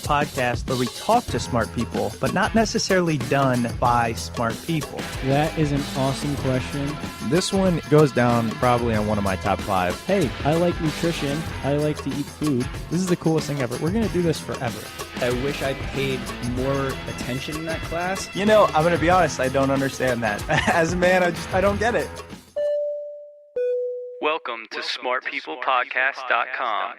podcast where we talk to smart people, but not necessarily done by smart people? That is an awesome question. This one goes down probably on one of my top 5. Hey, I like nutrition. I like to eat food. This is the coolest thing ever. We're going to do this forever. I wish I paid more attention in that class. You know, I'm going to be honest, I don't understand that. As a man, I don't get it. Welcome to smartpeoplepodcast.com.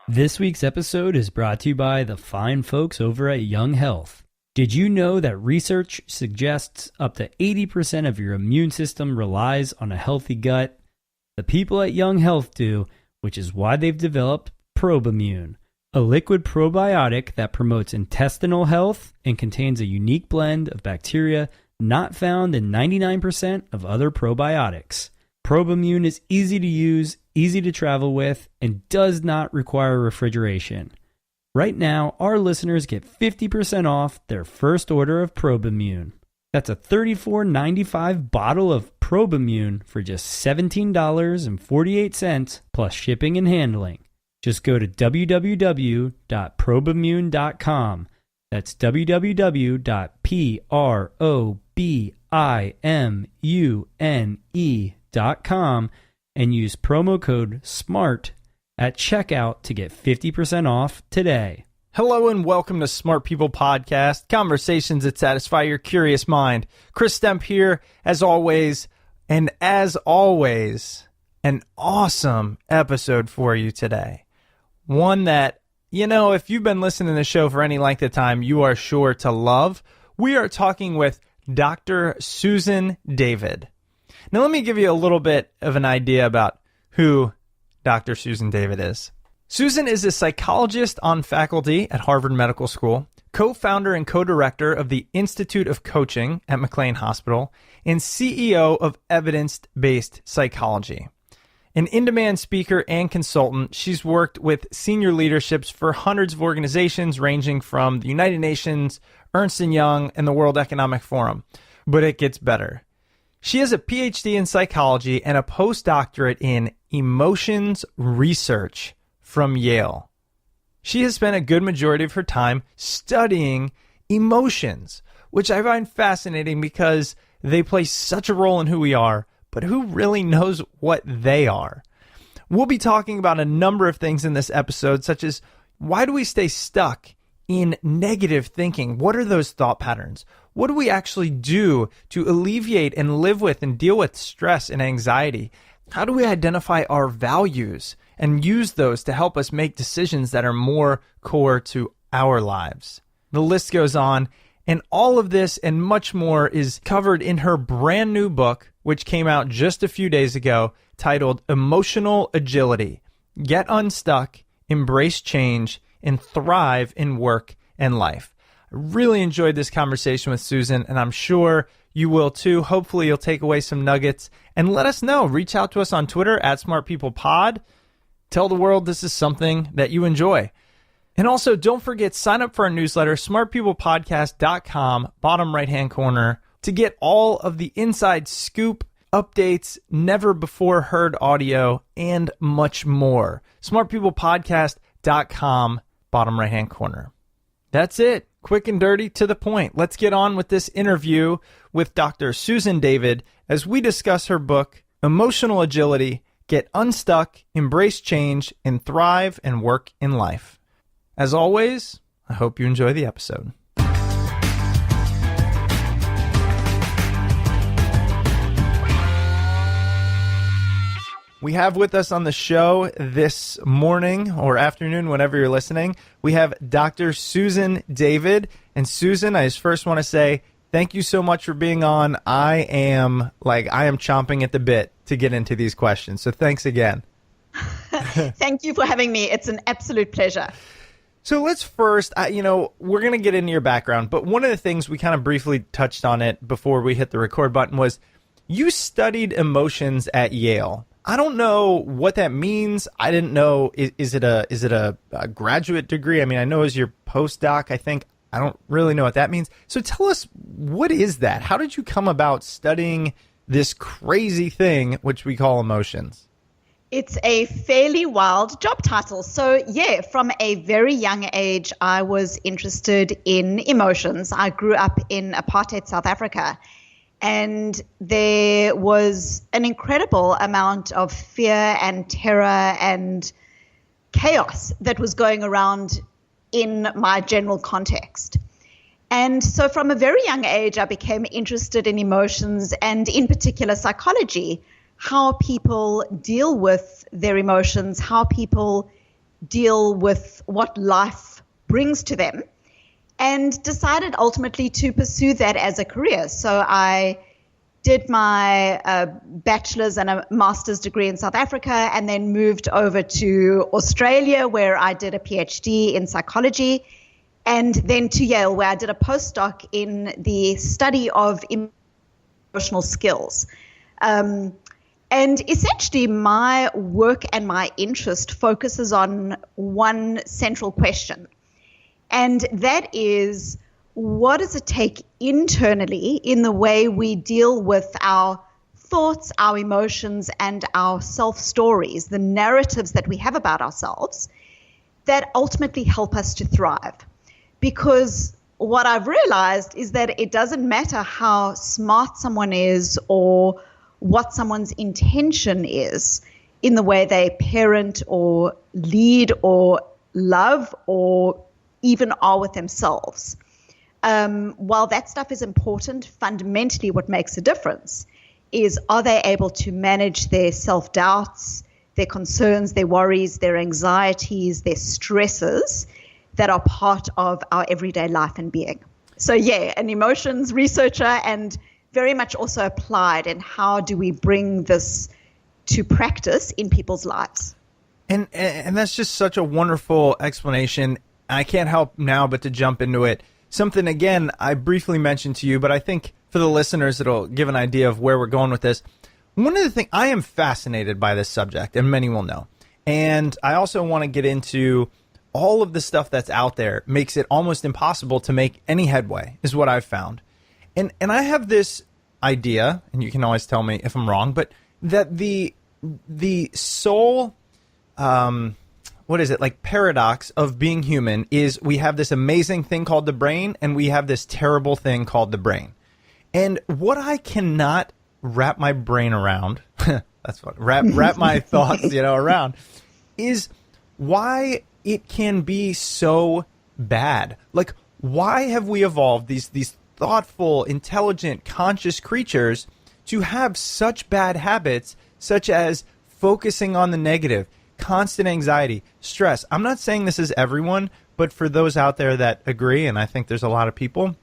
This week's episode is brought to you by the fine folks over at Young Health. Did you know that research suggests up to 80% of your immune system relies on a healthy gut? The people at Young Health do, which is why they've developed Probimune, a liquid probiotic that promotes intestinal health and contains a unique blend of bacteria not found in 99% of other probiotics. Probimune is easy to use, easy to travel with, and does not require refrigeration. Right now, our listeners get 50% off their first order of Probimune. That's a $34.95 bottle of Probimune for just $17.48 plus shipping and handling. Just go to www.probimune.com. That's www.probimune.com and use promo code SMART at checkout to get 50% off today. Hello and welcome to Smart People Podcast, conversations that satisfy your curious mind. Chris Stemp here, as always, and as always, an awesome episode for you today. One that, you know, if you've been listening to the show for any length of time, you are sure to love. We are talking with Dr. Susan David. Now, let me give you a little bit of an idea about who Dr. Susan David is. Susan is a psychologist on faculty at Harvard Medical School, co-founder and co-director of the Institute of Coaching at McLean Hospital, and CEO of Evidence-Based Psychology. An in-demand speaker and consultant, she's worked with senior leaderships for hundreds of organizations ranging from the United Nations, Ernst & Young, and the World Economic Forum. But it gets better. She has a PhD in psychology and a postdoctorate in emotions research from Yale. She has spent a good majority of her time studying emotions, which I find fascinating because they play such a role in who we are, but who really knows what they are? We'll be talking about a number of things in this episode, such as why do we stay stuck in negative thinking? What are those thought patterns? What do we actually do to alleviate and live with and deal with stress and anxiety? How do we identify our values and use those to help us make decisions that are more core to our lives? The list goes on, and all of this and much more is covered in her brand new book, which came out just a few days ago, titled Emotional Agility: Get Unstuck, Embrace Change, and Thrive in Work and Life. I really enjoyed this conversation with Susan, and I'm sure you will too. Hopefully you'll take away some nuggets and let us know. Reach out to us on Twitter at SmartPeoplePod. Tell the world this is something that you enjoy. And also, don't forget, sign up for our newsletter, smartpeoplepodcast.com, bottom right-hand corner, to get all of the inside scoop, updates, never before heard audio, and much more. smartpeoplepodcast.com, bottom right-hand corner. That's it. Quick and dirty, to the point. Let's get on with this interview with Dr. Susan David as we discuss her book, Emotional Agility: Get Unstuck, Embrace Change, and Thrive and Work in Life. As always, I hope you enjoy the episode. We have with us on the show this morning or afternoon, whenever you're listening, we have Dr. Susan David. And Susan, I just first want to say thank you so much for being on. I am chomping at the bit to get into these questions. So thanks again. Thank you for having me. It's an absolute pleasure. So let's first, we're going to get into your background, but one of the things we kind of briefly touched on it before we hit the record button was you studied emotions at Yale. I don't know what that means. I didn't know, is it a graduate degree? I mean, I know it's your postdoc, I think. I don't really know what that means. So tell us, what is that? How did you come about studying this crazy thing, which we call emotions? It's a fairly wild job title. So, yeah, from a very young age, I was interested in emotions. I grew up in apartheid South Africa, and there was an incredible amount of fear and terror and chaos that was going around in my general context. And so from a very young age, I became interested in emotions and in particular psychology, how people deal with their emotions, how people deal with what life brings to them, and decided ultimately to pursue that as a career. So I did my bachelor's and a master's degree in South Africa, and then moved over to Australia where I did a PhD in psychology, and then to Yale where I did a postdoc in the study of emotional skills. And essentially my work and my interest focuses on one central question, and that is, what does it take internally in the way we deal with our thoughts, our emotions, and our self-stories, the narratives that we have about ourselves that ultimately help us to thrive? Because what I've realized is that it doesn't matter how smart someone is or what someone's intention is in the way they parent or lead or love or even are with themselves. While that stuff is important, fundamentally what makes a difference is, are they able to manage their self-doubts, their concerns, their worries, their anxieties, their stresses that are part of our everyday life and being. So yeah, an emotions researcher, and very much also applied in how do we bring this to practice in people's lives. And that's just such a wonderful explanation. I can't help now but to jump into it. Something, again, I briefly mentioned to you, but I think for the listeners, it'll give an idea of where we're going with this. One of the things, I am fascinated by this subject, and many will know. And I also want to get into all of the stuff that's out there. Makes it almost impossible to make any headway, is what I've found. And I have this idea, and you can always tell me if I'm wrong, but that the sole paradox of being human is we have this amazing thing called the brain, and we have this terrible thing called the brain. And what I cannot wrap my brain around, that's what, wrap my thoughts, around, is why it can be so bad. Like, why have we evolved these thoughtful, intelligent, conscious creatures to have such bad habits, such as focusing on the negative, constant anxiety, stress? I'm not saying this is everyone, but for those out there that agree, and I think there's a lot of people,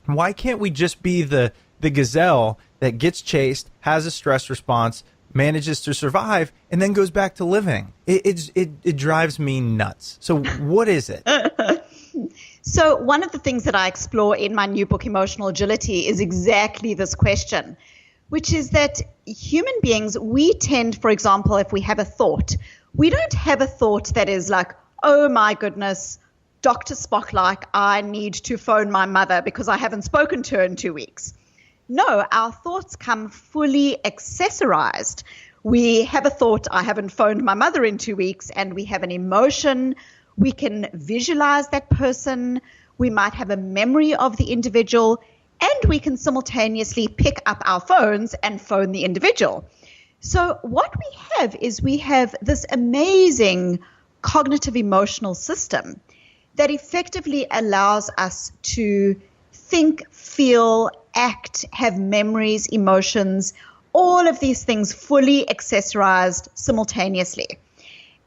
why can't we just be the gazelle that gets chased, has a stress response, manages to survive, and then goes back to living? It drives me nuts. So what is it? So one of the things that I explore in my new book, Emotional Agility, is exactly this question, which is that human beings, we tend, for example, if we have a thought, we don't have a thought that is like, oh my goodness, Dr. Spock-like, I need to phone my mother because I haven't spoken to her in 2 weeks. No, our thoughts come fully accessorized. We have a thought, I haven't phoned my mother in 2 weeks, and we have an emotion. We can visualize that person. We might have a memory of the individual, and we can simultaneously pick up our phones and phone the individual. So what we have is we have this amazing cognitive emotional system that effectively allows us to think, feel, act, have memories, emotions, all of these things fully accessorized simultaneously.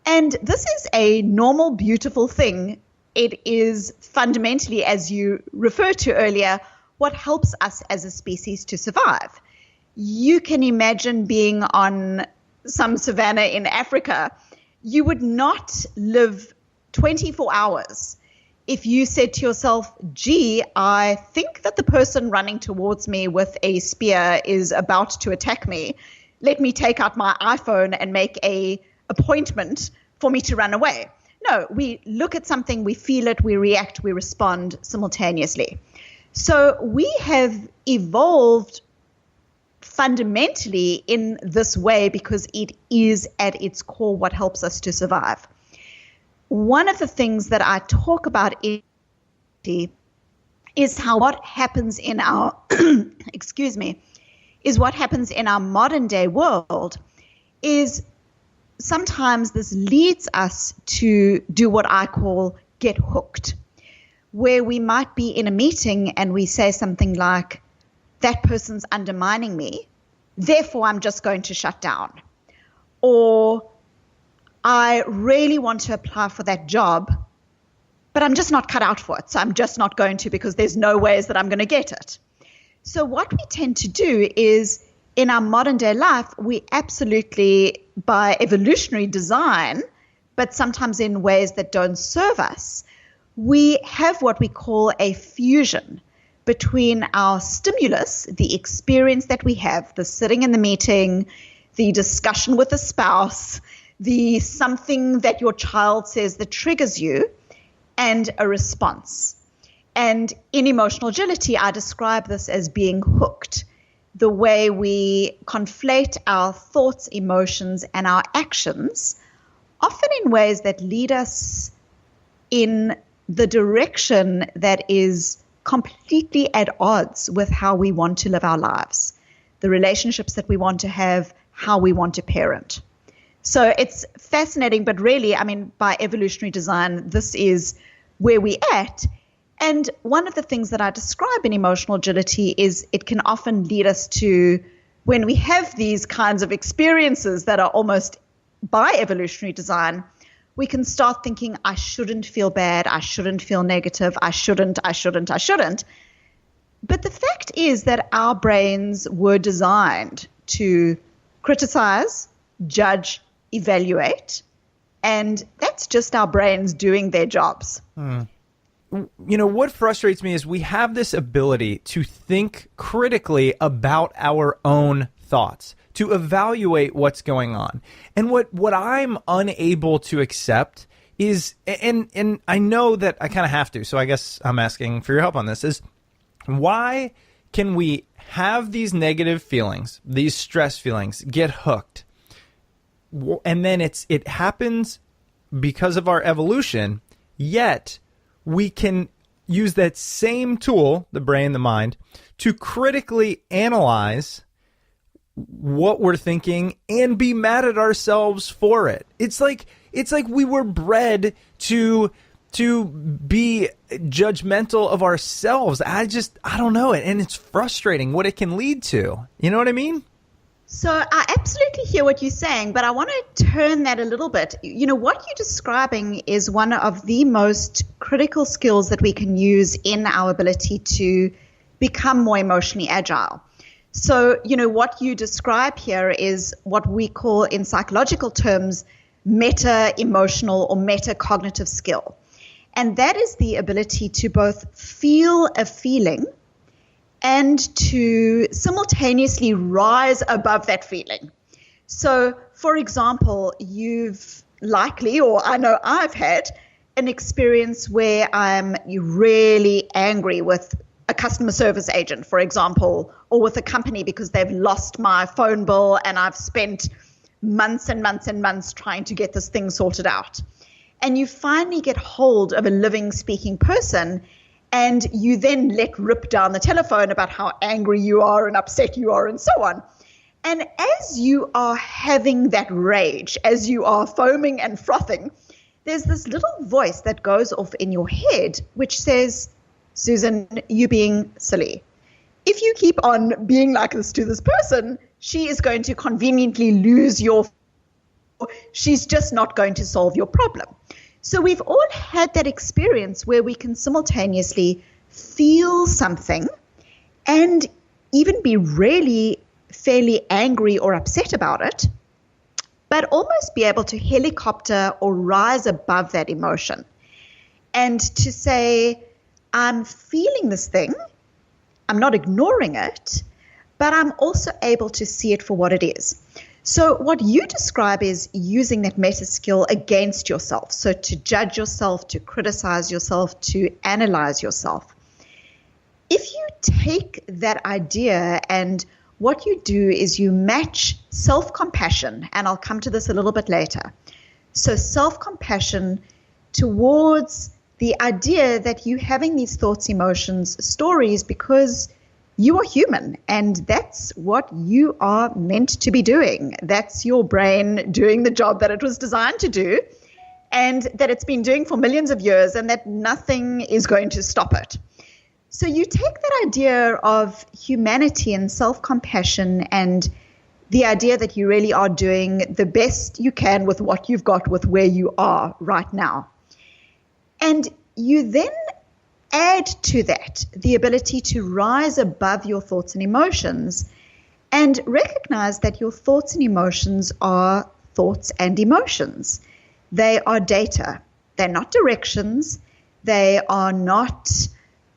And this is a normal, beautiful thing. It is fundamentally, as you referred to earlier, what helps us as a species to survive. You can imagine being on some savanna in Africa. You would not live 24 hours if you said to yourself, gee, I think that the person running towards me with a spear is about to attack me. Let me take out my iPhone and make an appointment for me to run away. No, we look at something, we feel it, we react, we respond simultaneously. So we have evolved fundamentally in this way because it is at its core what helps us to survive. One of the things that I talk about is how what happens in our what happens in our modern day world is sometimes this leads us to do what I call get hooked, where we might be in a meeting and we say something like, that person's undermining me, therefore I'm just going to shut down. Or I really want to apply for that job, but I'm just not cut out for it. So I'm just not going to because there's no ways that I'm going to get it. So what we tend to do is in our modern day life, we absolutely, by evolutionary design, but sometimes in ways that don't serve us, we have what we call a fusion between our stimulus, the experience that we have, the sitting in the meeting, the discussion with a spouse, the something that your child says that triggers you, and a response. And in emotional agility, I describe this as being hooked, the way we conflate our thoughts, emotions, and our actions, often in ways that lead us in the direction that is completely at odds with how we want to live our lives, the relationships that we want to have, how we want to parent. So it's fascinating, but really, I mean, by evolutionary design, this is where we're at. And one of the things that I describe in emotional agility is it can often lead us to, when we have these kinds of experiences that are almost by evolutionary design, we can start thinking, I shouldn't feel bad, I shouldn't feel negative, I shouldn't. But the fact is that our brains were designed to criticize, judge, evaluate, and that's just our brains doing their jobs. You know, what frustrates me is we have this ability to think critically about our own thoughts, to evaluate what's going on. And what I'm unable to accept is, and I know that I kind of have to, so I guess I'm asking for your help on this, is why can we have these negative feelings, these stress feelings, get hooked, and then it happens because of our evolution, yet we can use that same tool, the brain, the mind, to critically analyze what we're thinking and be mad at ourselves for it. It's like we were bred to be judgmental of ourselves. I don't know it, and it's frustrating what it can lead to. You know what I mean? So I absolutely hear what you're saying, but I want to turn that a little bit. You know, what you're describing is one of the most critical skills that we can use in our ability to become more emotionally agile. So, you know, what you describe here is what we call in psychological terms meta-emotional or meta-cognitive skill. And that is the ability to both feel a feeling and to simultaneously rise above that feeling. So, for example, you've likely, or I know I've had, an experience where I'm really angry with a customer service agent, for example, or with a company because they've lost my phone bill and I've spent months and months and months trying to get this thing sorted out. And you finally get hold of a living, speaking person, and you then let rip down the telephone about how angry you are and upset you are and so on. And as you are having that rage, as you are foaming and frothing, there's this little voice that goes off in your head which says, Susan, you're being silly. If you keep on being like this to this person, she is going to conveniently lose she's just not going to solve your problem. So we've all had that experience where we can simultaneously feel something and even be really fairly angry or upset about it, but almost be able to helicopter or rise above that emotion and to say, I'm feeling this thing, I'm not ignoring it, but I'm also able to see it for what it is. So what you describe is using that meta skill against yourself. So to judge yourself, to criticize yourself, to analyze yourself. If you take that idea and what you do is you match self-compassion, and I'll come to this a little bit later. So self-compassion towards the idea that you having these thoughts, emotions, stories because you are human, and that's what you are meant to be doing. That's your brain doing the job that it was designed to do, and that it's been doing for millions of years, and that nothing is going to stop it. So you take that idea of humanity and self-compassion and the idea that you really are doing the best you can with what you've got, with where you are right now. And you then add to that the ability to rise above your thoughts and emotions and recognize that your thoughts and emotions are thoughts and emotions. They are data. They're not directions. They are not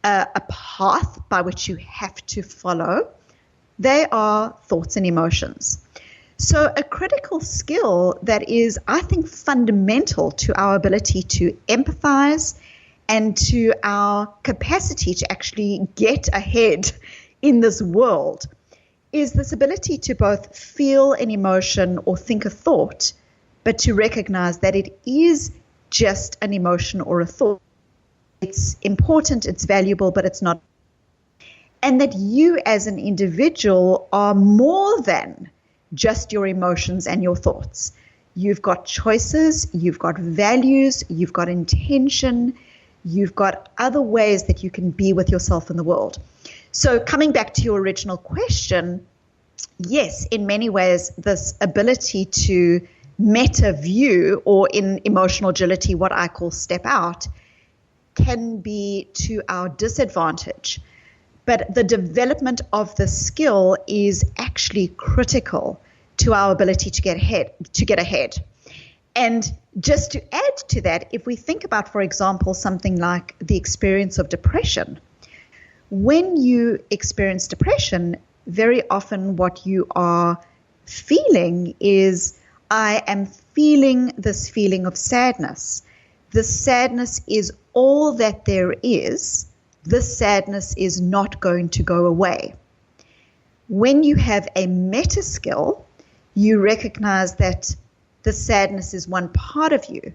a path by which you have to follow. They are thoughts and emotions. So a critical skill that is, I think, fundamental to our ability to empathize and to our capacity to actually get ahead in this world is this ability to both feel an emotion or think a thought, but to recognize that it is just an emotion or a thought. It's important, it's valuable, but it's not. And that you as an individual are more than just your emotions and your thoughts. You've got choices, you've got values, you've got intention, you've got other ways that you can be with yourself in the world. So coming back to your original question, yes, in many ways, this ability to meta view, or in emotional agility, what I call step out, can be to our disadvantage. But the development of the skill is actually critical to our ability to get ahead. And just to add to that, if we think about, for example, something like the experience of depression, when you experience depression, very often what you are feeling is, I am feeling this feeling of sadness. The sadness is all that there is. This sadness is not going to go away. When you have a meta skill, you recognize that the sadness is one part of you.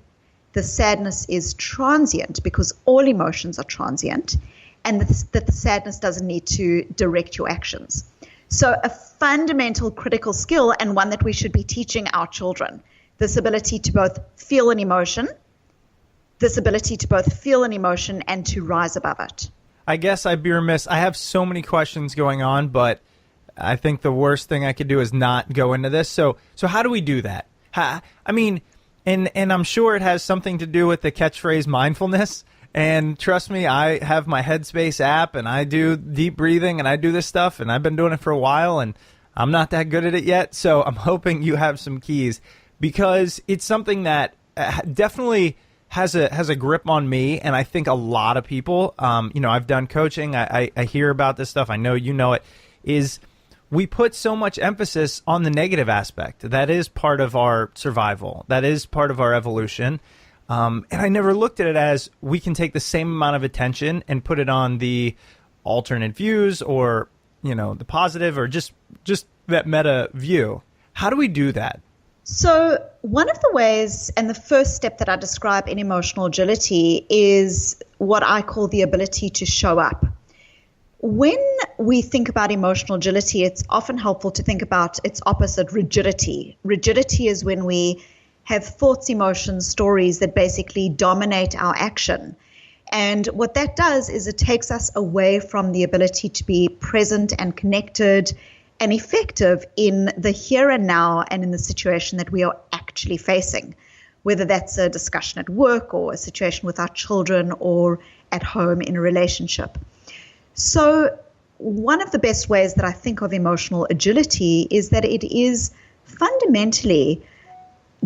The sadness is transient because all emotions are transient, and that the sadness doesn't need to direct your actions. So a fundamental critical skill, and one that we should be teaching our children, this ability to both feel an emotion, and to rise above it. I guess I'd be remiss. I have so many questions going on, but I think the worst thing I could do is not go into this. So how do we do that? And I'm sure it has something to do with the catchphrase mindfulness. And trust me, I have my Headspace app, and I do deep breathing, and I do this stuff, and I've been doing it for a while, and I'm not that good at it yet. So I'm hoping you have some keys, because it's something that definitely has a grip on me, and I think a lot of people, I've done coaching, I hear about this stuff, I know you know it, is we put so much emphasis on the negative aspect. That is part of our survival. That is part of our evolution. And I never looked at it as we can take the same amount of attention and put it on the alternate views, or, the positive, or just that meta view. How do we do that? So one of the ways, and the first step that I describe in emotional agility, is what I call the ability to show up. When we think about emotional agility, it's often helpful to think about its opposite, rigidity. Rigidity is when we have thoughts, emotions, stories that basically dominate our action. And what that does is it takes us away from the ability to be present and connected and effective in the here and now, and in the situation that we are actually facing, whether that's a discussion at work, or a situation with our children, or at home in a relationship. So one of the best ways that I think of emotional agility is that it is fundamentally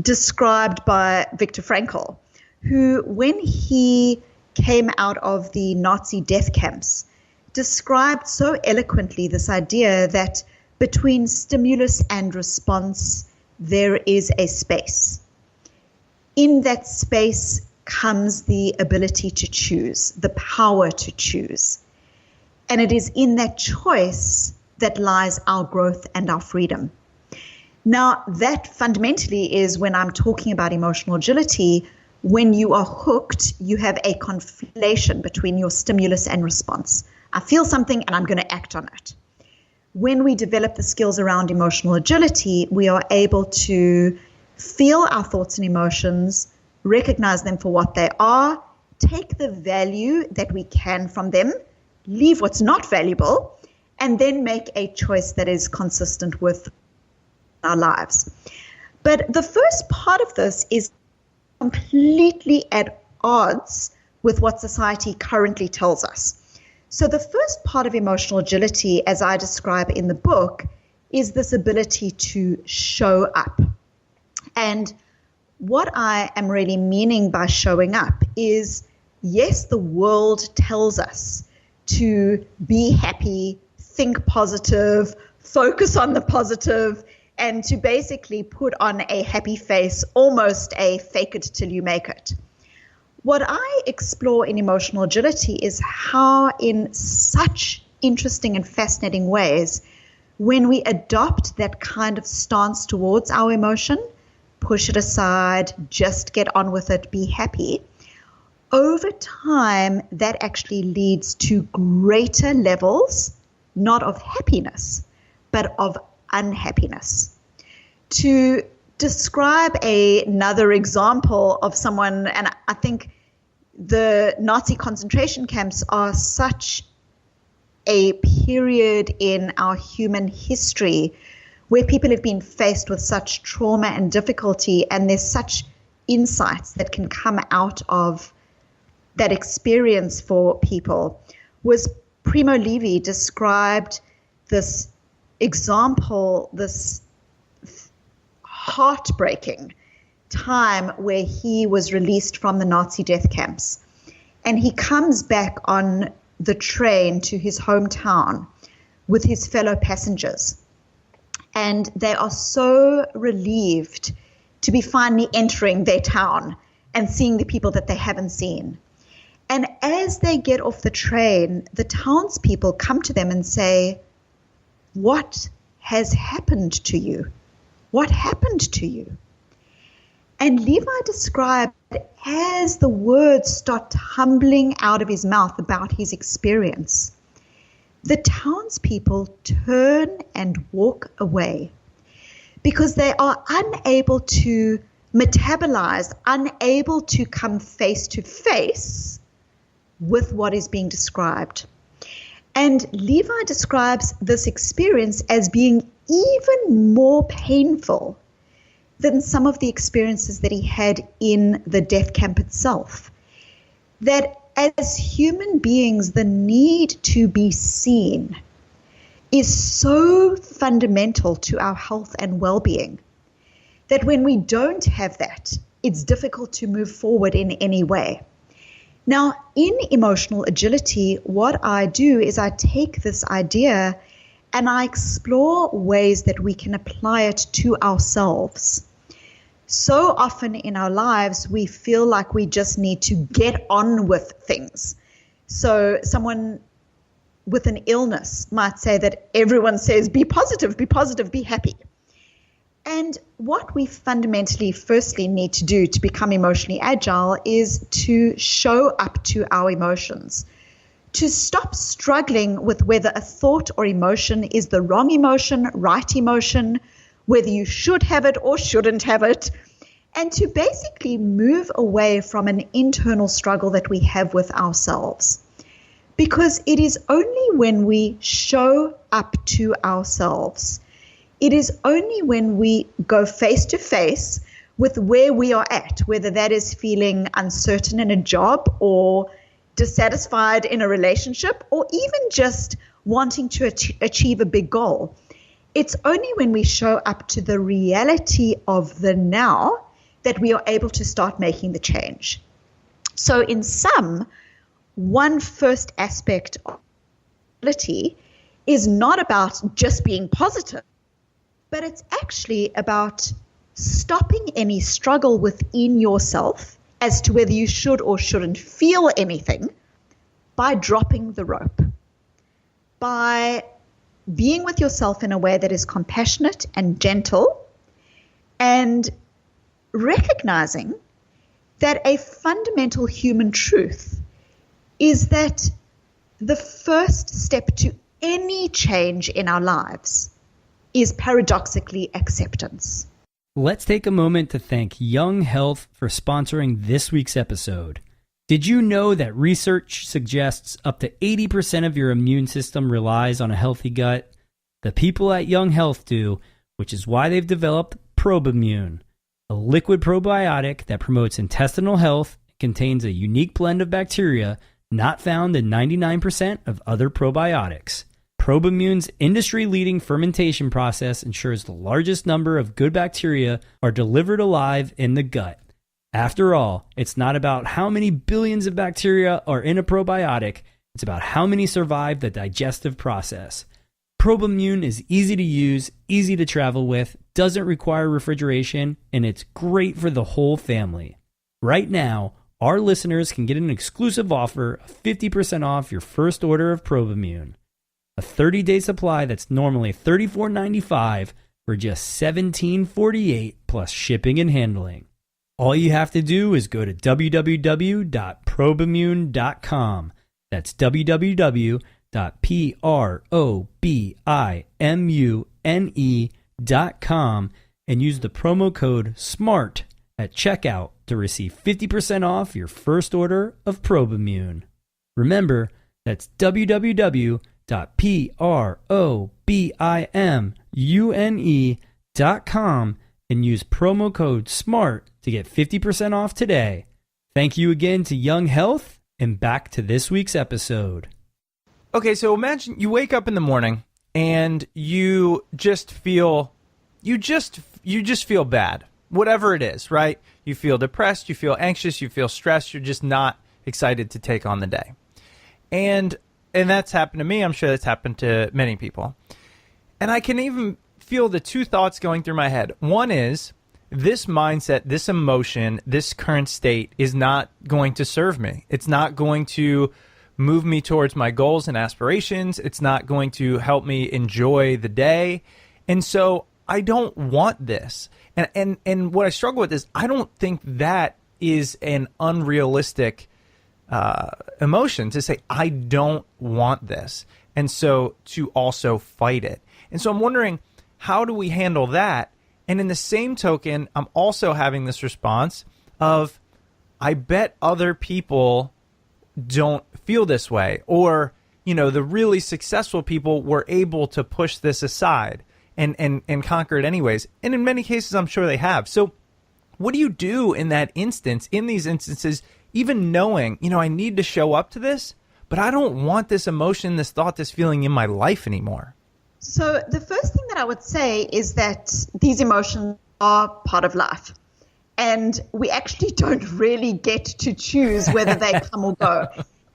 described by Viktor Frankl, who, when he came out of the Nazi death camps, described so eloquently this idea that between stimulus and response, there is a space. In that space comes the ability to choose, the power to choose. And it is in that choice that lies our growth and our freedom. Now, that fundamentally is when I'm talking about emotional agility. When you are hooked, you have a conflation between your stimulus and response. I feel something and I'm going to act on it. When we develop the skills around emotional agility, we are able to feel our thoughts and emotions, recognize them for what they are, take the value that we can from them, leave what's not valuable, and then make a choice that is consistent with our lives. But the first part of this is completely at odds with what society currently tells us. So the first part of emotional agility, as I describe in the book, is this ability to show up. And what I am really meaning by showing up is, yes, the world tells us to be happy, think positive, focus on the positive, and to basically put on a happy face, almost a fake it till you make it. What I explore in emotional agility is how, in such interesting and fascinating ways, when we adopt that kind of stance towards our emotion, push it aside, just get on with it, be happy, over time, that actually leads to greater levels, not of happiness, but of unhappiness. To describe another example of someone, and I think the Nazi concentration camps are such a period in our human history where people have been faced with such trauma and difficulty, and there's such insights that can come out of that experience for people. Was Primo Levi described this example, this heartbreaking time where he was released from the Nazi death camps. And he comes back on the train to his hometown with his fellow passengers. And they are so relieved to be finally entering their town and seeing the people that they haven't seen. And as they get off the train, the townspeople come to them and say, "What has happened to you? What happened to you?" And Levi described, as the words start tumbling out of his mouth about his experience, the townspeople turn and walk away because they are unable to metabolize, unable to come face to face with what is being described. And Levi describes this experience as being even more painful than some of the experiences that he had in the death camp itself. That as human beings, the need to be seen is so fundamental to our health and well-being that when we don't have that, it's difficult to move forward in any way. Now, in emotional agility, what I do is I take this idea and I explore ways that we can apply it to ourselves. So often in our lives, we feel like we just need to get on with things. So someone with an illness might say that everyone says, be positive, be happy. And what we fundamentally firstly need to do to become emotionally agile is to show up to our emotions, to stop struggling with whether a thought or emotion is the wrong emotion, right emotion, whether you should have it or shouldn't have it, and to basically move away from an internal struggle that we have with ourselves. Because it is only when we show up to ourselves, it is only when we go face to face with where we are at, whether that is feeling uncertain in a job or dissatisfied in a relationship or even just wanting to achieve a big goal. It's only when we show up to the reality of the now that we are able to start making the change. So in sum, one first aspect of agility is not about just being positive, but it's actually about stopping any struggle within yourself as to whether you should or shouldn't feel anything by dropping the rope, by being with yourself in a way that is compassionate and gentle, and recognizing that a fundamental human truth is that the first step to any change in our lives is paradoxically acceptance. Let's take a moment to thank Young Health for sponsoring this week's episode. Did you know that research suggests up to 80% of your immune system relies on a healthy gut? The people at Young Health do, which is why they've developed Probimune, a liquid probiotic that promotes intestinal health and contains a unique blend of bacteria not found in 99% of other probiotics. Probimune's industry-leading fermentation process ensures the largest number of good bacteria are delivered alive in the gut. After all, it's not about how many billions of bacteria are in a probiotic, it's about how many survive the digestive process. Probimune is easy to use, easy to travel with, doesn't require refrigeration, and it's great for the whole family. Right now, our listeners can get an exclusive offer of 50% off your first order of Probimune. A 30-day supply that's normally $34.95 for just $17.48 plus shipping and handling. All you have to do is go to www.probimune.com. That's www.probimune.com and use the promo code SMART at checkout to receive 50% off your first order of Probimune. Remember, that's www.probimune.com and use promo code SMART to get 50% off today. Thank you again to Young Health, and back to this week's episode. Okay, so imagine you wake up in the morning and you just feel feel bad. Whatever it is, right? You feel depressed, you feel anxious, you feel stressed, you're just not excited to take on the day. And that's happened to me. I'm sure that's happened to many people. And I can even feel the two thoughts going through my head. One is, this mindset, this emotion, this current state is not going to serve me. It's not going to move me towards my goals and aspirations. It's not going to help me enjoy the day. And so I don't want this. And what I struggle with is, I don't think that is an unrealistic emotion to say, I don't want this. And so to also fight it. And so I'm wondering, how do we handle that? And in the same token, I'm also having this response of, I bet other people don't feel this way. Or, the really successful people were able to push this aside and conquer it anyways. And in many cases, I'm sure they have. So what do you do in that instance, in these instances, even knowing, I need to show up to this, but I don't want this emotion, this thought, this feeling in my life anymore? So the first thing that I would say is that these emotions are part of life. And we actually don't really get to choose whether they come or go.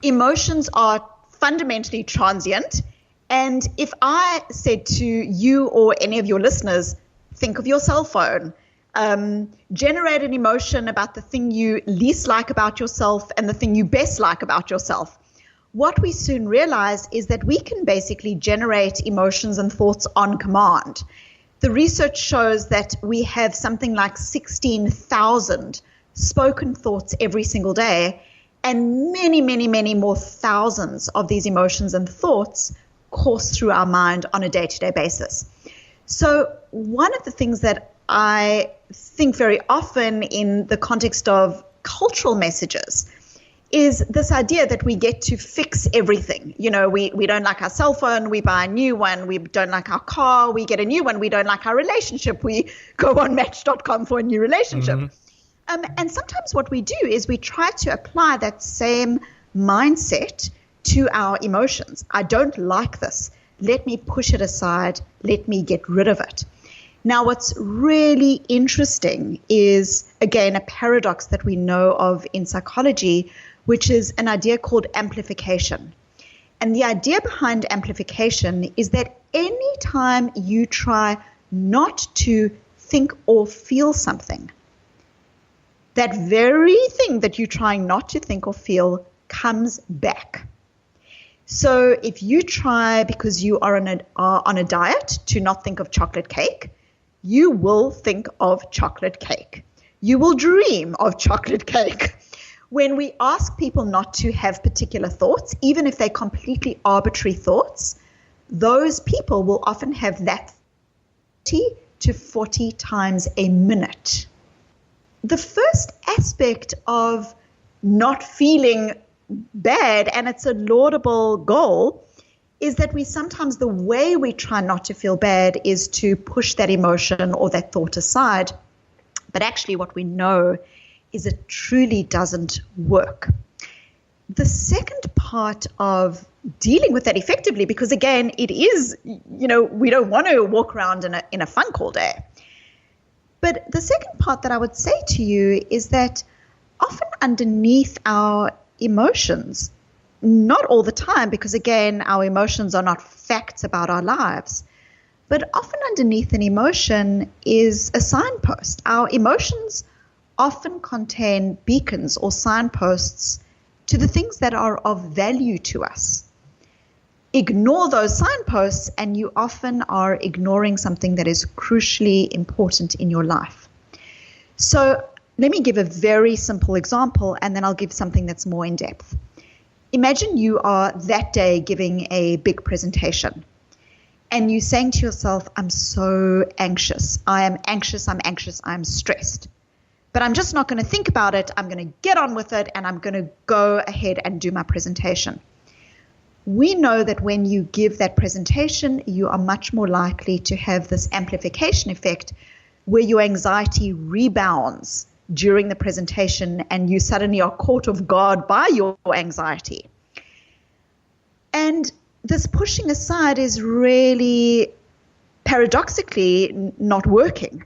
Emotions are fundamentally transient. And if I said to you or any of your listeners, think of your cell phone, generate an emotion about the thing you least like about yourself and the thing you best like about yourself, what we soon realize is that we can basically generate emotions and thoughts on command. The research shows that we have something like 16,000 spoken thoughts every single day, and many, many, many more thousands of these emotions and thoughts course through our mind on a day-to-day basis. So one of the things that I think very often in the context of cultural messages is this idea that we get to fix everything. We don't like our cell phone, we buy a new one. We don't like our car, we get a new one. We don't like our relationship, we go on Match.com for a new relationship. Mm-hmm. And sometimes what we do is we try to apply that same mindset to our emotions. I don't like this. Let me push it aside. Let me get rid of it. Now, what's really interesting is, again, a paradox that we know of in psychology, which is an idea called amplification. And the idea behind amplification is that any time you try not to think or feel something, that very thing that you're trying not to think or feel comes back. So if you try, because you are on a diet, to not think of chocolate cake, you will think of chocolate cake. You will dream of chocolate cake. When we ask people not to have particular thoughts, even if they're completely arbitrary thoughts, those people will often have that 30 to 40 times a minute. The first aspect of not feeling bad, and it's a laudable goal, is that the way we try not to feel bad is to push that emotion or that thought aside. But actually what we know is it truly doesn't work. The second part of dealing with that effectively, because again, it is, we don't want to walk around in a funk all day. But the second part that I would say to you is that often underneath our emotions, not all the time, because again, our emotions are not facts about our lives, but often underneath an emotion is a signpost. Our emotions often contain beacons or signposts to the things that are of value to us. Ignore those signposts and you often are ignoring something that is crucially important in your life. So let me give a very simple example and then I'll give something that's more in depth. Imagine you are that day giving a big presentation and you're saying to yourself, I'm so anxious. I am anxious, I'm stressed. But I'm just not going to think about it. I'm going to get on with it and I'm going to go ahead and do my presentation. We know that when you give that presentation, you are much more likely to have this amplification effect where your anxiety rebounds during the presentation and you suddenly are caught off guard by your anxiety. And this pushing aside is really paradoxically not working.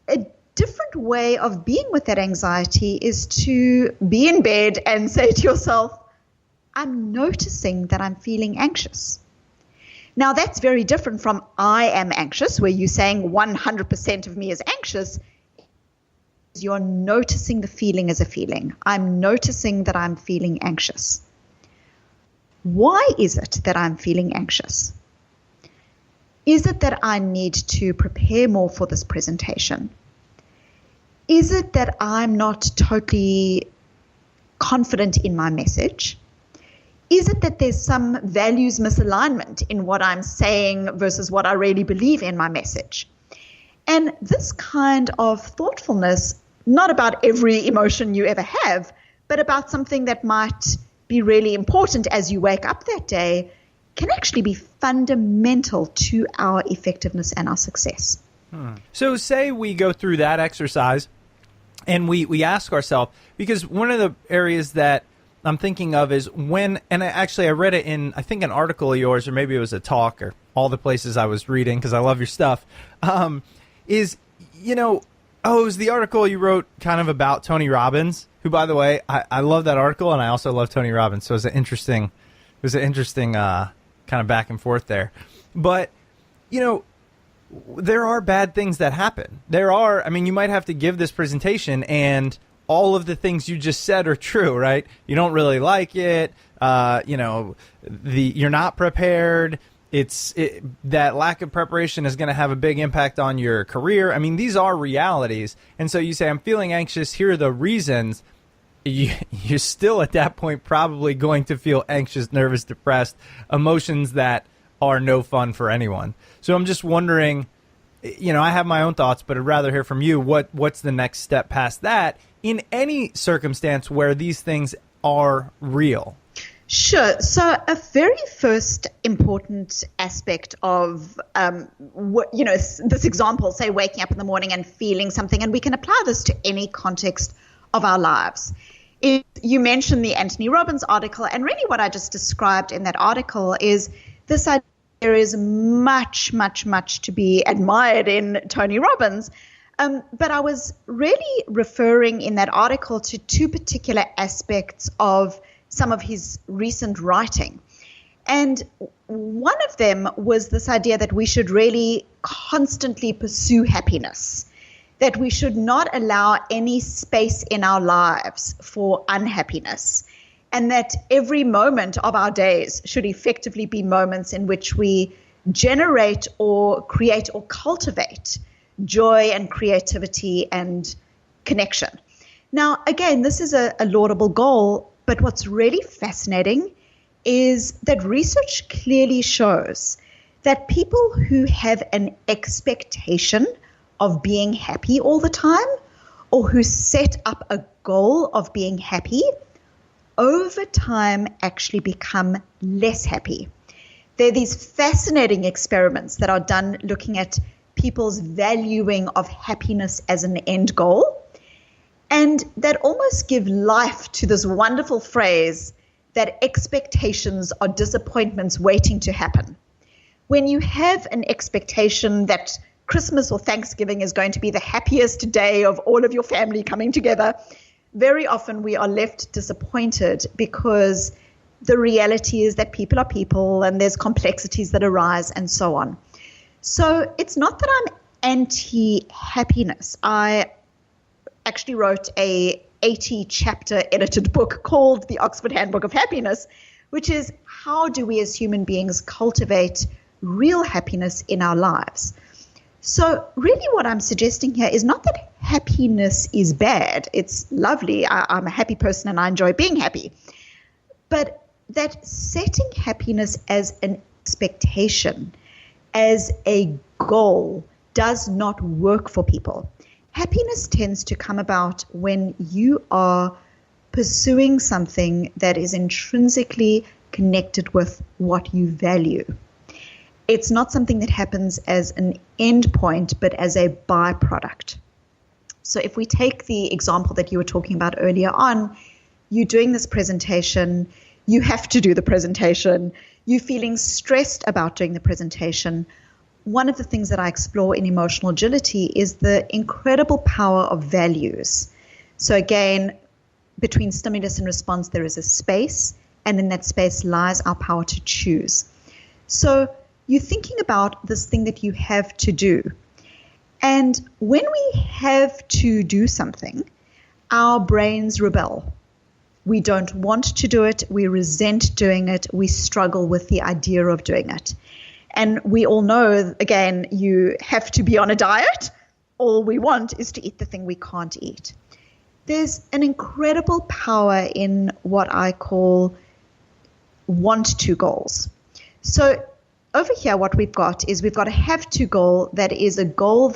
A different way of being with that anxiety is to be in bed and say to yourself, I'm noticing that I'm feeling anxious. Now that's very different from I am anxious, where you're saying 100% of me is anxious. You're noticing the feeling as a feeling. I'm noticing that I'm feeling anxious. Why is it that I'm feeling anxious? Is it that I need to prepare more for this presentation? Is it that I'm not totally confident in my message? Is it that there's some values misalignment in what I'm saying versus what I really believe in my message? And this kind of thoughtfulness, not about every emotion you ever have, but about something that might be really important as you wake up that day, can actually be fundamental to our effectiveness and our success. So say we go through that exercise and we ask ourselves, because one of the areas that I'm thinking of is when, and I read it in, I think, an article of yours, or maybe it was a talk, or all the places I was reading, because I love your stuff, it was the article you wrote kind of about Tony Robbins, who, by the way, I love that article, and I also love Tony Robbins, so it was an interesting kind of back and forth there. But, there are bad things that happen. You might have to give this presentation and all of the things you just said are true, right? You don't really like it. You're not prepared. That lack of preparation is going to have a big impact on your career. I mean, these are realities. And so you say, I'm feeling anxious. Here are the reasons. You're still at that point probably going to feel anxious, nervous, depressed, emotions that are no fun for anyone. So I'm just wondering, I have my own thoughts, but I'd rather hear from you. What's the next step past that in any circumstance where these things are real? Sure. So a very first important aspect of, this example, say waking up in the morning and feeling something, and we can apply this to any context of our lives. You mentioned the Anthony Robbins article, and really what I just described in that article is this idea there is much, much, much to be admired in Tony Robbins. But I was really referring in that article to two particular aspects of some of his recent writing. And one of them was this idea that we should really constantly pursue happiness, that we should not allow any space in our lives for unhappiness. and that every moment of our days should effectively be moments in which we generate or create or cultivate joy and creativity and connection. Now, again, this is a laudable goal, but what's really fascinating is that research clearly shows that people who have an expectation of being happy all the time, or who set up a goal of being happy, over time actually become less happy. There are these fascinating experiments that are done looking at people's valuing of happiness as an end goal, and that almost give life to this wonderful phrase that expectations are disappointments waiting to happen. When you have an expectation that Christmas or Thanksgiving is going to be the happiest day of all of your family coming together, very often we are left disappointed because the reality is that people are people and there's complexities that arise and so on. So it's not that I'm anti-happiness. I actually wrote a 80-chapter edited book called The Oxford Handbook of Happiness, which is how do we as human beings cultivate real happiness in our lives. So really what I'm suggesting here is not that happiness is bad. It's lovely. I'm a happy person and I enjoy being happy. But that setting happiness as an expectation, as a goal, does not work for people. Happiness tends to come about when you are pursuing something that is intrinsically connected with what you value. It's not something that happens as an end point, but as a byproduct. So if we take the example that you were talking about earlier on, you're doing this presentation, you have to do the presentation, you're feeling stressed about doing the presentation. One of the things that I explore in emotional agility is the incredible power of values. So again, between stimulus and response, there is a space, and in that space lies our power to choose. So you're thinking about this thing that you have to do. And when we have to do something, our brains rebel. We don't want to do it. We resent doing it. We struggle with the idea of doing it. And we all know, again, you have to be on a diet. All we want is to eat the thing we can't eat. There's an incredible power in what I call want to goals. So over here, what we've got is we've got a have to goal that is a goal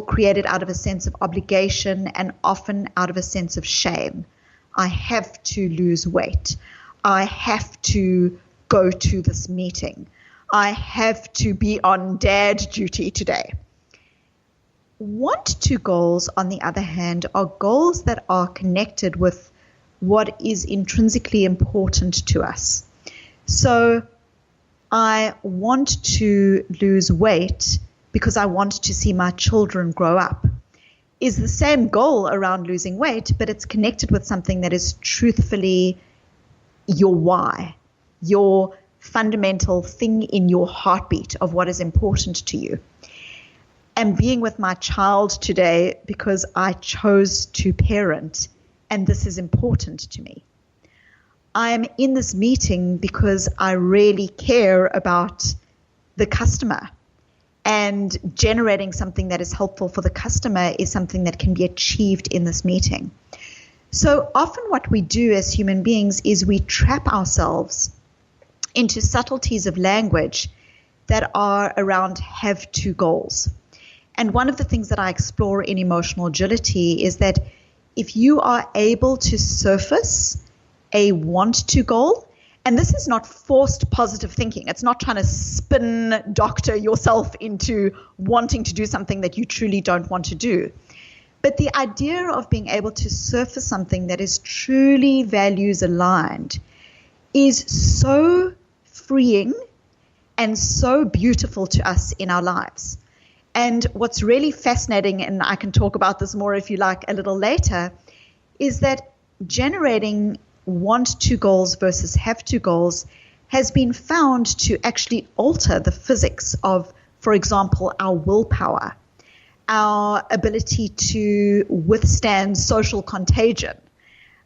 created out of a sense of obligation and often out of a sense of shame. I have to lose weight. I have to go to this meeting. I have to be on dad duty today. Want to goals, on the other hand, are goals that are connected with what is intrinsically important to us. So I want to lose weight because I want to see my children grow up is the same goal around losing weight, but it's connected with something that is truthfully your why, your fundamental thing in your heartbeat of what is important to you. And being with my child today because I chose to parent, and this is important to me. I am in this meeting because I really care about the customer, and generating something that is helpful for the customer is something that can be achieved in this meeting. So often what we do as human beings is we trap ourselves into subtleties of language that are around have to goals. And one of the things that I explore in emotional agility is that if you are able to surface a want to goal, and this is not forced positive thinking. It's not trying to spin doctor yourself into wanting to do something that you truly don't want to do. But the idea of being able to surface something that is truly values aligned is so freeing and so beautiful to us in our lives. And what's really fascinating, and I can talk about this more if you like a little later, is that generating want to goals versus have to goals has been found to actually alter the physics of, for example, our willpower, our ability to withstand social contagion,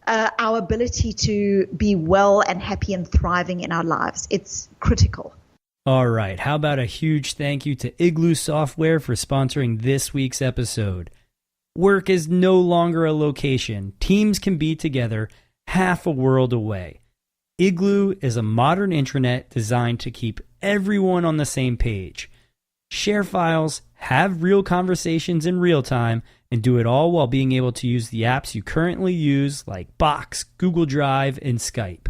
our ability to be well and happy and thriving in our lives. It's critical. All right, how about a huge thank you to Igloo Software for sponsoring this week's episode. Work is no longer a location. Teams can be together half a world away. Igloo is a modern intranet designed to keep everyone on the same page. Share files, have real conversations in real time, and do it all while being able to use the apps you currently use like Box, Google Drive, and Skype.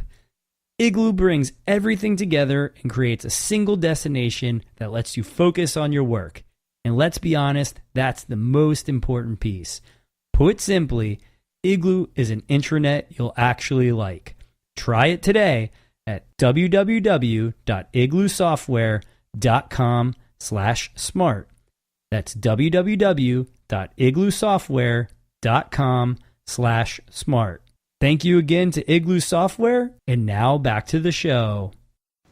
Igloo brings everything together and creates a single destination that lets you focus on your work. And let's be honest, that's the most important piece. Put simply, Igloo is an intranet you'll actually like. Try it today at www.igloosoftware.com/smart. That's www.igloosoftware.com/smart. Thank you again to Igloo Software, and now back to the show.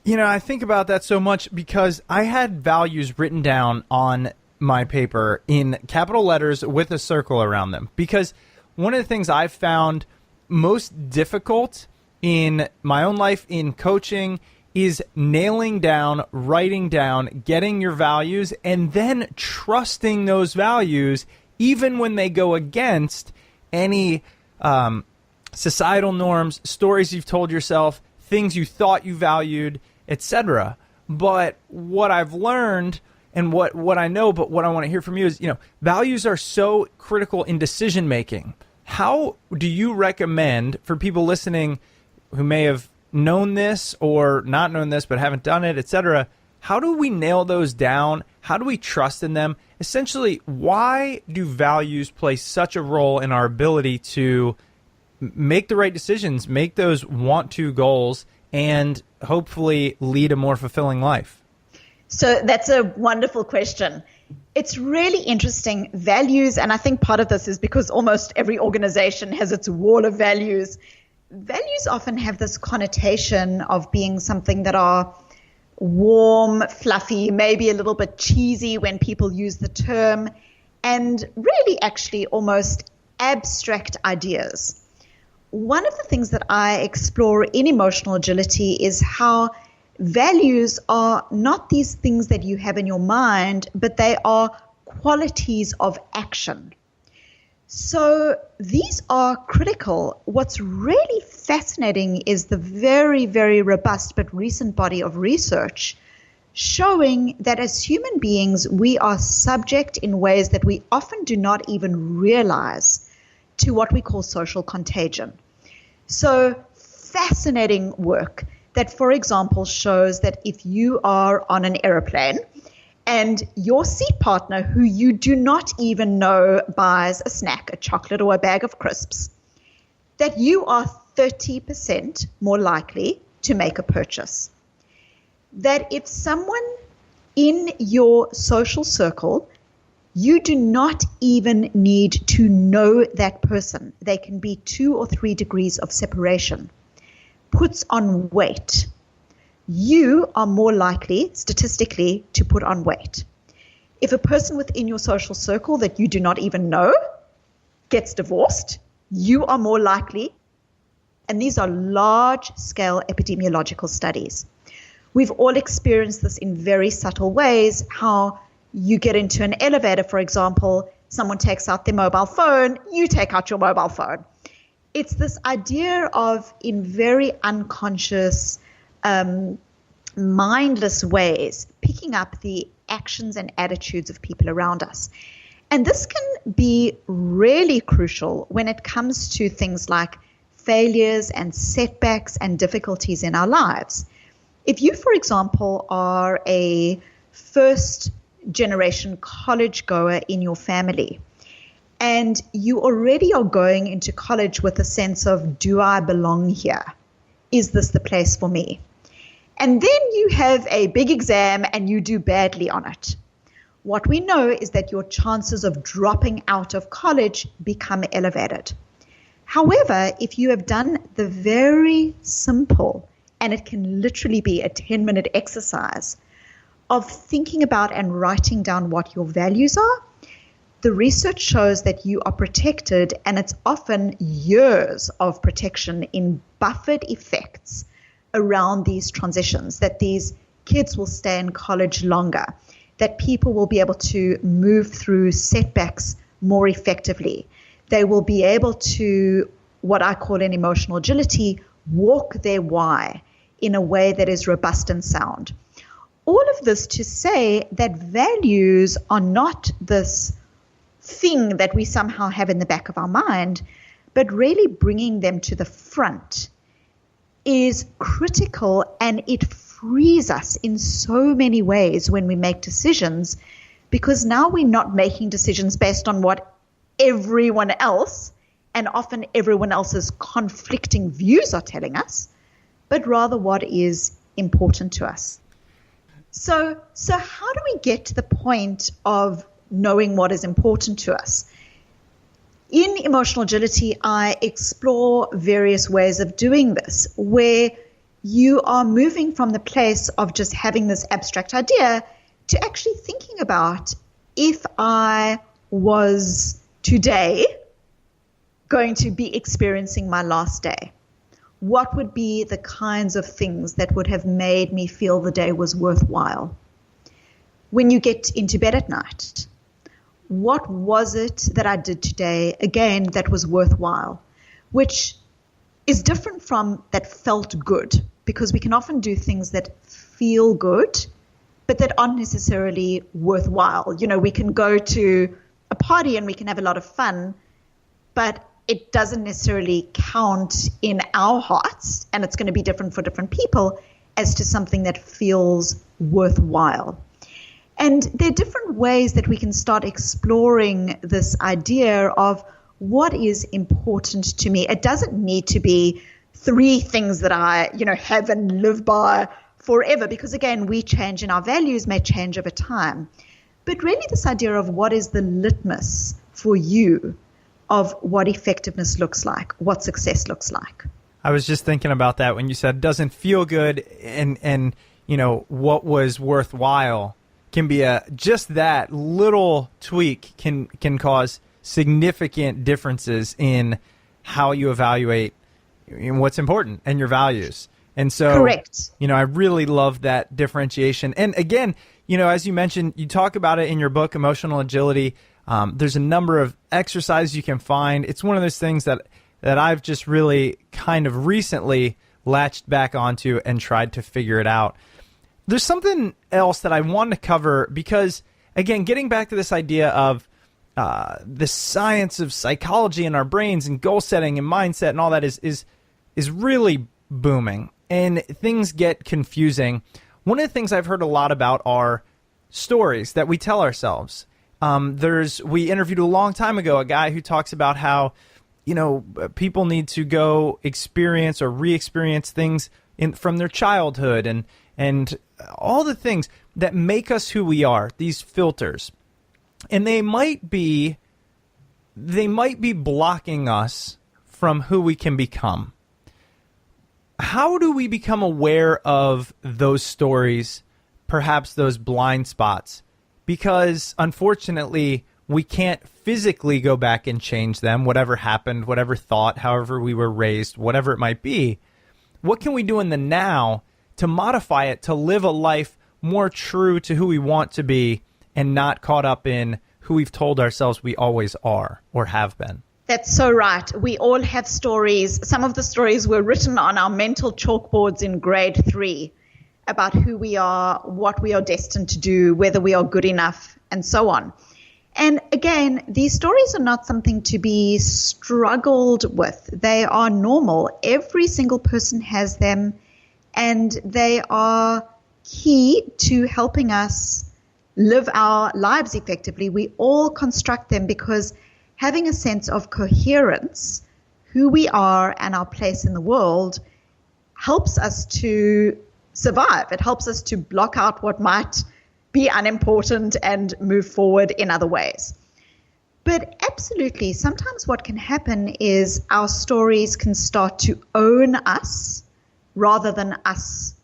You know, I think about that so much because I had values written down on my paper in capital letters with a circle around them. Because one of the things I've found most difficult in my own life, in coaching, is nailing down, writing down, getting your values, and then trusting those values even when they go against any societal norms, stories you've told yourself, things you thought you valued, etc. But what I've learned and what I know, but what I want to hear from you is, values are so critical in decision making. How do you recommend for people listening who may have known this or not known this but haven't done it, etc., how do we nail those down? How do we trust in them? Essentially, why do values play such a role in our ability to make the right decisions, make those want-to goals, and hopefully lead a more fulfilling life? So that's a wonderful question. It's really interesting. Values, and I think part of this is because almost every organization has its wall of values. Values often have this connotation of being something that are warm, fluffy, maybe a little bit cheesy when people use the term, and really actually almost abstract ideas. One of the things that I explore in emotional agility is how values are not these things that you have in your mind, but they are qualities of action. So these are critical. What's really fascinating is the very, very robust but recent body of research showing that as human beings, we are subject in ways that we often do not even realize to what we call social contagion. So fascinating work that, for example, shows that if you are on an airplane and your seat partner, who you do not even know, buys a snack, a chocolate or a bag of crisps, that you are 30% more likely to make a purchase. That if someone in your social circle, you do not even need to know that person, they can be 2 or 3 degrees of separation, puts on weight, you are more likely, statistically, to put on weight. If a person within your social circle that you do not even know gets divorced, you are more likely, and these are large-scale epidemiological studies. We've all experienced this in very subtle ways, how you get into an elevator, for example, someone takes out their mobile phone, you take out your mobile phone. It's this idea of, in very unconscious, mindless ways, picking up the actions and attitudes of people around us. And this can be really crucial when it comes to things like failures and setbacks and difficulties in our lives. If you, for example, are a first-generation college goer in your family, and you already are going into college with a sense of, do I belong here? Is this the place for me? And then you have a big exam and you do badly on it. What we know is that your chances of dropping out of college become elevated. However, if you have done the very simple, and it can literally be a 10-minute exercise of thinking about and writing down what your values are, the research shows that you are protected, and it's often years of protection in buffered effects around these transitions, that these kids will stay in college longer, that people will be able to move through setbacks more effectively. They will be able to, what I call in emotional agility, walk their why in a way that is robust and sound. All of this to say that values are not this thing that we somehow have in the back of our mind, but really bringing them to the front is critical, and it frees us in so many ways when we make decisions, because now we're not making decisions based on what everyone else and often everyone else's conflicting views are telling us, but rather what is important to us. So how do we get to the point of knowing what is important to us? In emotional agility, I explore various ways of doing this, where you are moving from the place of just having this abstract idea to actually thinking about, if I was today going to be experiencing my last day, what would be the kinds of things that would have made me feel the day was worthwhile? When you get into bed at night, what was it that I did today, again, that was worthwhile, which is different from that felt good, because we can often do things that feel good, but that aren't necessarily worthwhile. You know, we can go to a party and we can have a lot of fun, but it doesn't necessarily count in our hearts, and it's going to be different for different people as to something that feels worthwhile. And there are different ways that we can start exploring this idea of what is important to me. It doesn't need to be 3 things that I, have and live by forever, because again, we change and our values may change over time. But really this idea of what is the litmus for you of what effectiveness looks like, what success looks like. I was just thinking about that when you said doesn't feel good, and what was worthwhile can be just that little tweak can cause significant differences in how you evaluate what's important and your values. And so, correct. I really love that differentiation. And again, as you mentioned, you talk about it in your book, Emotional Agility. There's a number of exercises you can find. It's one of those things that I've just really kind of recently latched back onto and tried to figure it out. There's something else that I want to cover because, again, getting back to this idea of the science of psychology in our brains and goal setting and mindset and all that is really booming, and things get confusing. One of the things I've heard a lot about are stories that we tell ourselves. We interviewed a long time ago a guy who talks about how, people need to go experience or re-experience things from their childhood and all the things that make us who we are, these filters. And they might be blocking us from who we can become. How do we become aware of those stories, perhaps those blind spots? Because unfortunately, we can't physically go back and change them, whatever happened, whatever thought, however we were raised, whatever it might be. What can we do in the now to modify it, to live a life more true to who we want to be and not caught up in who we've told ourselves we always are or have been? That's so right. We all have stories. Some of the stories were written on our mental chalkboards in grade 3 about who we are, what we are destined to do, whether we are good enough, and so on. And again, these stories are not something to be struggled with. They are normal. Every single person has them, and they are key to helping us live our lives effectively. We all construct them because having a sense of coherence, who we are and our place in the world, helps us to survive. It helps us to block out what might be unimportant and move forward in other ways. But absolutely, sometimes what can happen is our stories can start to own us rather than us.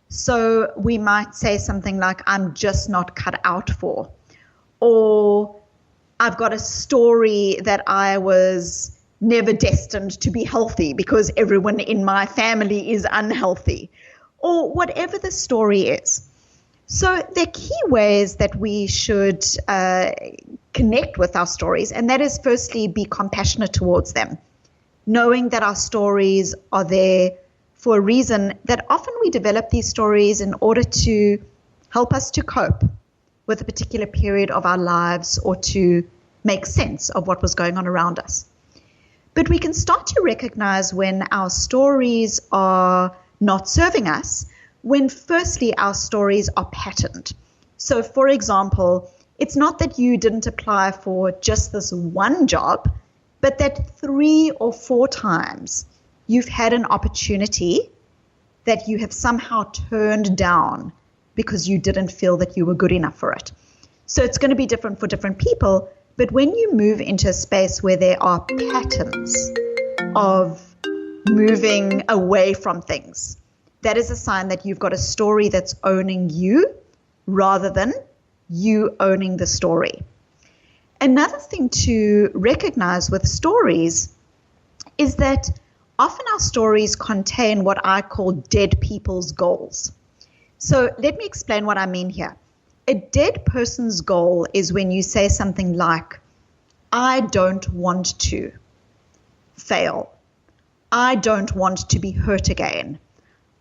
So we might say something like, I'm just not cut out for, or I've got a story that I was never destined to be healthy because everyone in my family is unhealthy, or whatever the story is. So there are key ways that we should connect with our stories, and that is firstly be compassionate towards them, knowing that our stories are there for a reason, that often we develop these stories in order to help us to cope with a particular period of our lives or to make sense of what was going on around us. But we can start to recognize when our stories are not serving us, when firstly our stories are patterned. So for example, it's not that you didn't apply for just this one job, but that 3 or 4 times you've had an opportunity that you have somehow turned down because you didn't feel that you were good enough for it. So it's going to be different for different people, but when you move into a space where there are patterns of moving away from things, that is a sign that you've got a story that's owning you rather than you owning the story. Another thing to recognize with stories is that often our stories contain what I call dead people's goals. So let me explain what I mean here. A dead person's goal is when you say something like, I don't want to fail. I don't want to be hurt again.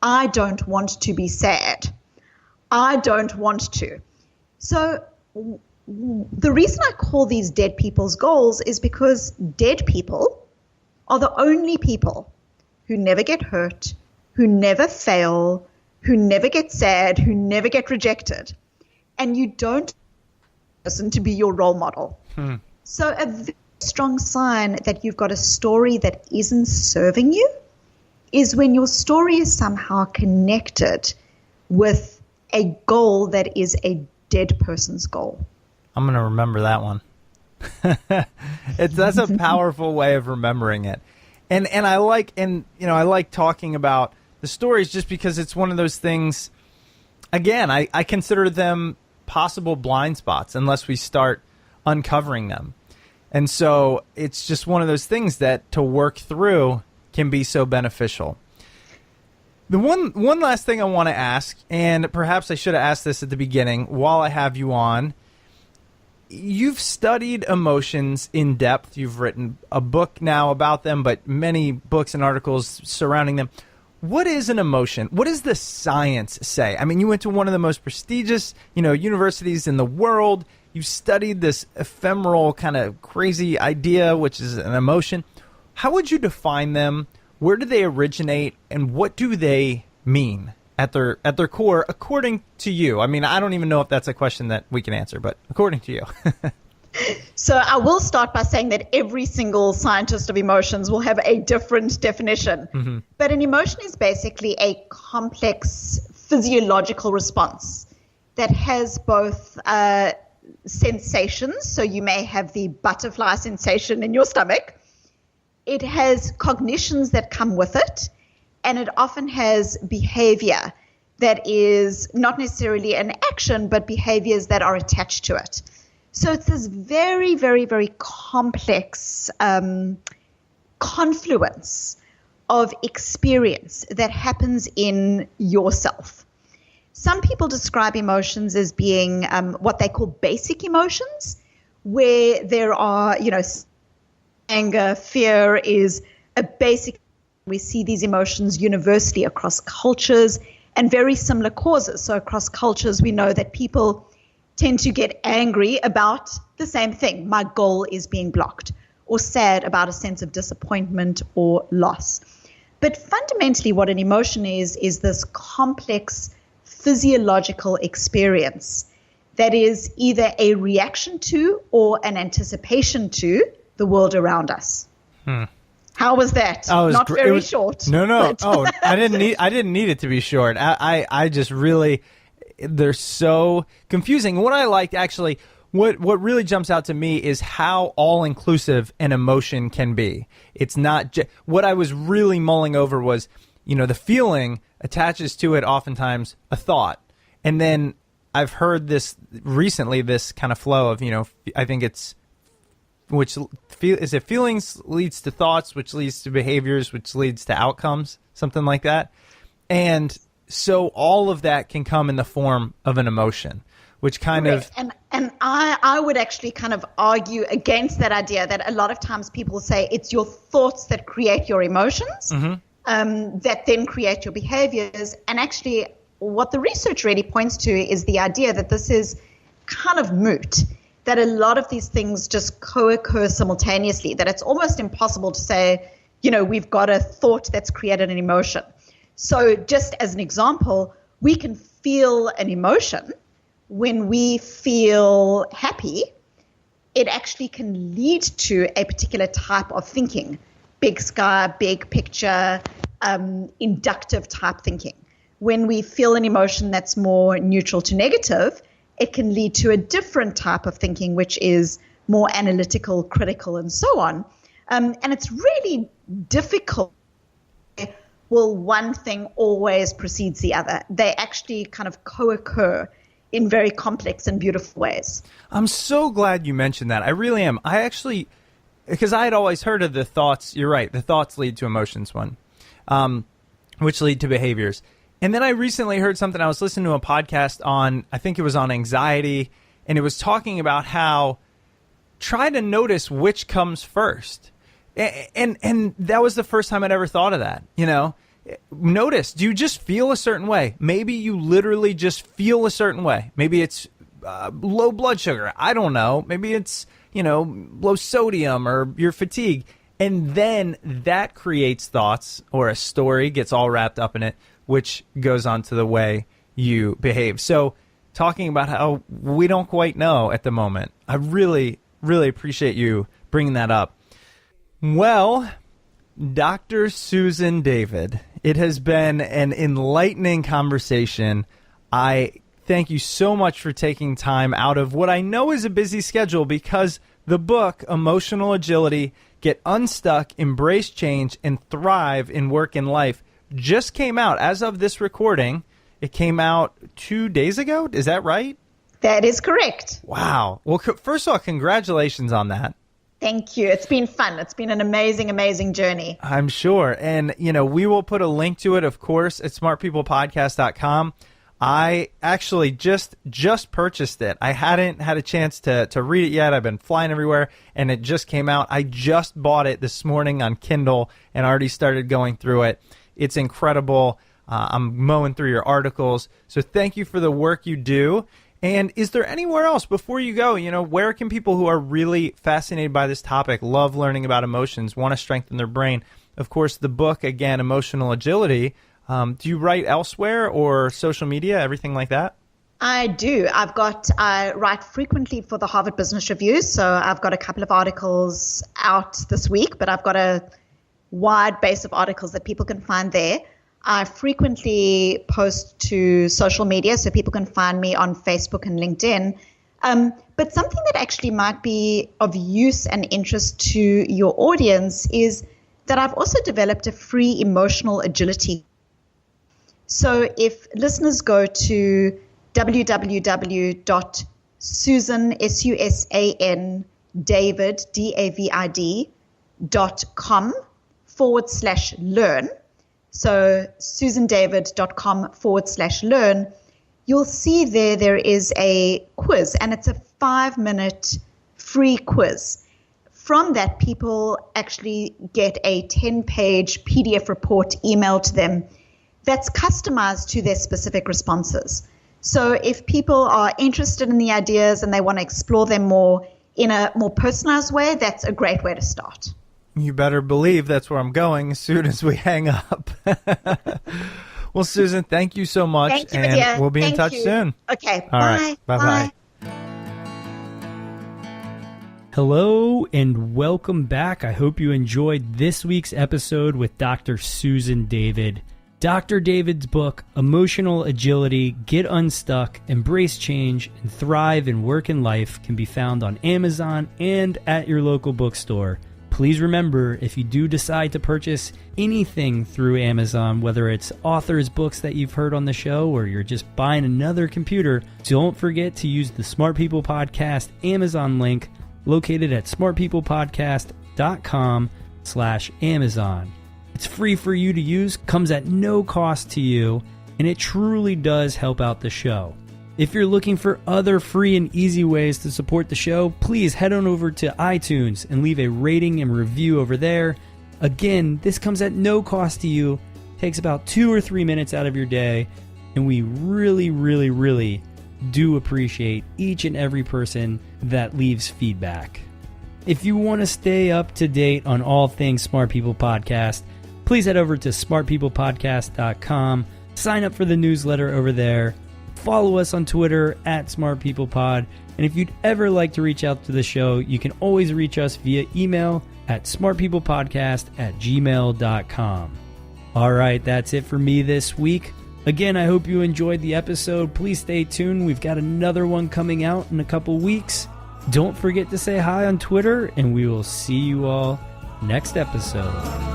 I don't want to be sad. I don't want to. So the reason I call these dead people's goals is because dead people are the only people who never get hurt, who never fail, who never get sad, who never get rejected. And you don't listen to be your role model. So a very strong sign that you've got a story that isn't serving you is when your story is somehow connected with a goal that is a dead person's goal. I'm going to remember that one. That's a powerful way of remembering it. And I like talking about the stories just because it's one of those things. Again, I consider them possible blind spots unless we start uncovering them. And so it's just one of those things that to work through can be so beneficial. The one last thing I want to ask, and perhaps I should have asked this at the beginning while I have you on. You've studied emotions in depth. You've written a book now about them, but many books and articles surrounding them. What is an emotion? What does the science say? I mean, you went to one of the most prestigious, universities in the world. You studied this ephemeral kind of crazy idea, which is an emotion. How would you define them? Where do they originate, and what do they mean at their core, according to you? I mean, I don't even know if that's a question that we can answer, but according to you. So I will start by saying that every single scientist of emotions will have a different definition. Mm-hmm. But an emotion is basically a complex physiological response that has both sensations. So you may have the butterfly sensation in your stomach. It has cognitions that come with it, and it often has behavior that is not necessarily an action, but behaviors that are attached to it. So it's this very, very, very complex confluence of experience that happens in yourself. Some people describe emotions as being what they call basic emotions, where there are, anger, fear is a basic. We see these emotions universally across cultures and very similar causes. So across cultures, we know that people tend to get angry about the same thing. My goal is being blocked, or sad about a sense of disappointment or loss. But fundamentally what an emotion is this complex physiological experience that is either a reaction to or an anticipation to the world around us. How was that? Not very short. No. But I didn't need it to be short. I just really, they're so confusing. What I liked actually, what really jumps out to me is how all-inclusive an emotion can be. It's not what I was really mulling over was, the feeling attaches to it oftentimes a thought. And then I've heard this recently, this kind of flow of, I think it's, is it feelings leads to thoughts, which leads to behaviors, which leads to outcomes, something like that. And so all of that can come in the form of an emotion, which kind of... And I would actually kind of argue against that idea that a lot of times people say it's your thoughts that create your emotions, that then create your behaviors. And actually what the research really points to is the idea that this is kind of moot, that a lot of these things just co-occur simultaneously, that it's almost impossible to say, we've got a thought that's created an emotion. So just as an example, we can feel an emotion. When we feel happy, it actually can lead to a particular type of thinking, big sky, big picture, inductive type thinking. When we feel an emotion that's more neutral to negative, it can lead to a different type of thinking, which is more analytical, critical, and so on. And it's really difficult. Will one thing always precedes the other? They actually kind of co-occur in very complex and beautiful ways. I'm so glad you mentioned that. I really am. I actually, because I had always heard of the thoughts, you're right, the thoughts lead to emotions one, which lead to behaviors. And then I recently heard something, I was listening to a podcast on, I think it was on anxiety, and it was talking about how try to notice which comes first. And that was the first time I'd ever thought of that, Notice, do you just feel a certain way? Maybe you literally just feel a certain way. Maybe it's low blood sugar. I don't know. Maybe it's, low sodium or your fatigue. And then that creates thoughts, or a story gets all wrapped up in it, which goes on to the way you behave. So talking about how we don't quite know at the moment, I really, really appreciate you bringing that up. Well, Dr. Susan David, it has been an enlightening conversation. I thank you so much for taking time out of what I know is a busy schedule, because the book, Emotional Agility, Get Unstuck, Embrace Change, and Thrive in Work and Life, just came out as of this recording. It came out 2 days ago. Is that right? That is correct. Wow. Well, first of all, congratulations on that. Thank you. It's been fun. It's been an amazing, amazing journey. I'm sure. And, we will put a link to it, of course, at smartpeoplepodcast.com. I actually just purchased it. I hadn't had a chance to read it yet. I've been flying everywhere, and it just came out. I just bought it this morning on Kindle and already started going through it. It's incredible. I'm mowing through your articles. So thank you for the work you do. And is there anywhere else before you go, where can people who are really fascinated by this topic, love learning about emotions, want to strengthen their brain? Of course, the book, again, Emotional Agility. Do you write elsewhere or social media, everything like that? I do. I write frequently for the Harvard Business Review. So I've got a couple of articles out this week, but I've got a wide base of articles that people can find there. I frequently post to social media, so people can find me on Facebook and LinkedIn. But something that actually might be of use and interest to your audience is that I've also developed a free emotional agility. So if listeners go to www.susandavid.com/learn, so susandavid.com/learn, you'll see there is a quiz, and it's a 5-minute free quiz. From that, people actually get a 10-page PDF report emailed to them that's customized to their specific responses. So if people are interested in the ideas and they want to explore them more in a more personalized way, that's a great way to start. You better believe that's where I'm going as soon as we hang up. Well, Susan, thank you so much. Thank you, and dear. we'll be in Thank touch you. soon. Okay, All bye. right. Bye-bye. Hello and welcome back. I hope you enjoyed this week's episode with Dr. Susan David. Dr. David's book, Emotional Agility, Get Unstuck, Embrace Change, and Thrive in Work and Life can be found on Amazon and at your local bookstore. Please remember, if you do decide to purchase anything through Amazon, whether it's authors' books that you've heard on the show or you're just buying another computer, don't forget to use the Smart People Podcast Amazon link located at smartpeoplepodcast.com/Amazon. It's free for you to use, comes at no cost to you, and it truly does help out the show. If you're looking for other free and easy ways to support the show, please head on over to iTunes and leave a rating and review over there. Again, this comes at no cost to you, takes about 2 or 3 minutes out of your day, and we really, really, really do appreciate each and every person that leaves feedback. If you want to stay up to date on all things Smart People Podcast, please head over to smartpeoplepodcast.com, sign up for the newsletter over there, follow us on Twitter at SmartPeoplePod, and if you'd ever like to reach out to the show, you can always reach us via email at smartpeoplepodcast@gmail.com. All right, that's it for me this week. Again, I hope you enjoyed the episode. Please stay tuned. We've got another one coming out in a couple weeks. Don't forget to say hi on Twitter, and we will see you all next episode.